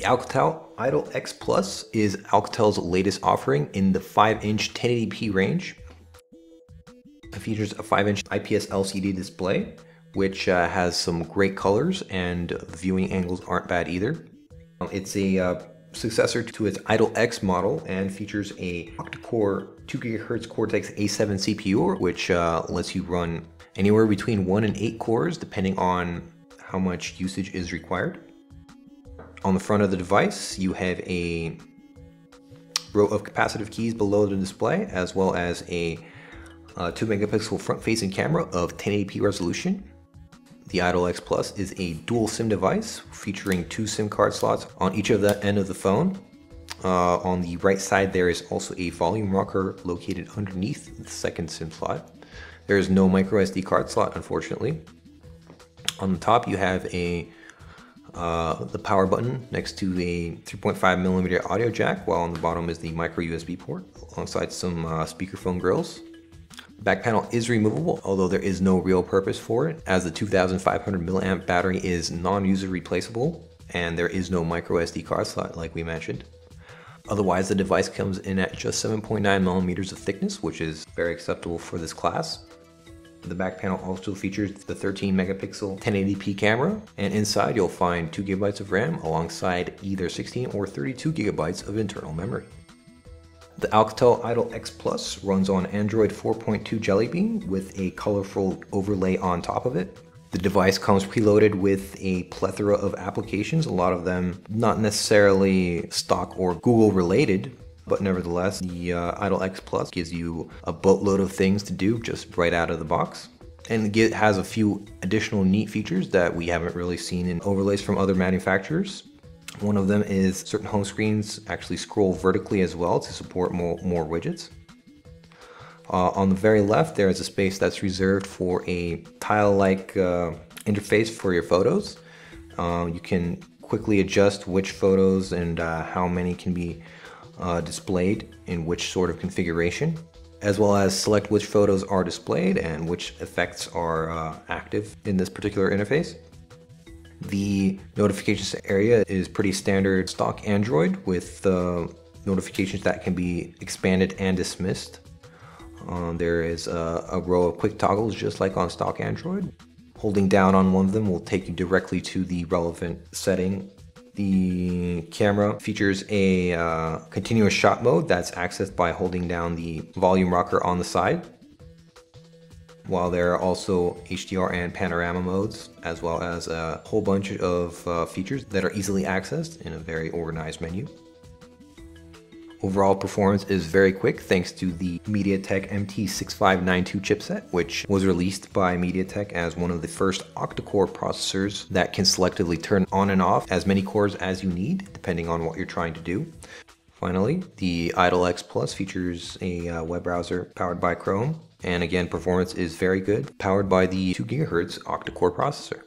Alcatel Idol X Plus is Alcatel's latest offering in the 5-inch 1080p range. It features a 5-inch IPS LCD display, which has some great colors, and the viewing angles aren't bad either. It's a successor to its Idol X model and features a octa-core 2 GHz Cortex A7 CPU, which lets you run anywhere between 1 and 8 cores depending on how much usage is required. On the front of the device, you have a row of capacitive keys below the display, as well as a 2 megapixel front-facing camera of 1080p resolution. The Idol X Plus is a dual SIM device featuring 2 SIM card slots on each of the end of the phone. On the right side, there is also a volume rocker located underneath the second SIM slot. There is no micro SD card slot, unfortunately. On the top, you have the power button next to a 3.5mm audio jack, while on the bottom is the micro USB port, alongside some speakerphone grills. The back panel is removable, although there is no real purpose for it, as the 2500 milliamp battery is non-user replaceable, and there is no micro SD card slot like we mentioned. Otherwise, the device comes in at just 7.9mm of thickness, which is very acceptable for this class. The back panel also features the 13 megapixel 1080p camera, and inside you'll find 2 GB of RAM alongside either 16 or 32 GB of internal memory. The Alcatel Idol X Plus runs on Android 4.2 Jelly Bean with a colorful overlay on top of it. The device comes preloaded with a plethora of applications, a lot of them not necessarily stock or Google related, but nevertheless, the Idol X Plus gives you a boatload of things to do just right out of the box. And it has a few additional neat features that we haven't really seen in overlays from other manufacturers. One of them is certain home screens actually scroll vertically as well to support more widgets. On the very left, there is a space that's reserved for a tile-like interface for your photos. You can quickly adjust which photos and how many can be displayed in which sort of configuration, as well as select which photos are displayed and which effects are active in this particular interface. The notifications area is pretty standard stock Android with notifications that can be expanded and dismissed. There is a row of quick toggles just like on stock Android. Holding down on one of them will take you directly to the relevant setting. The camera features a continuous shot mode that's accessed by holding down the volume rocker on the side, while there are also HDR and panorama modes, as well as a whole bunch of features that are easily accessed in a very organized menu. Overall performance is very quick thanks to the MediaTek MT6592 chipset, which was released by MediaTek as one of the first octa-core processors that can selectively turn on and off as many cores as you need, depending on what you're trying to do. Finally, the Idol X Plus features a web browser powered by Chrome, and again, performance is very good, powered by the 2 GHz octa-core processor.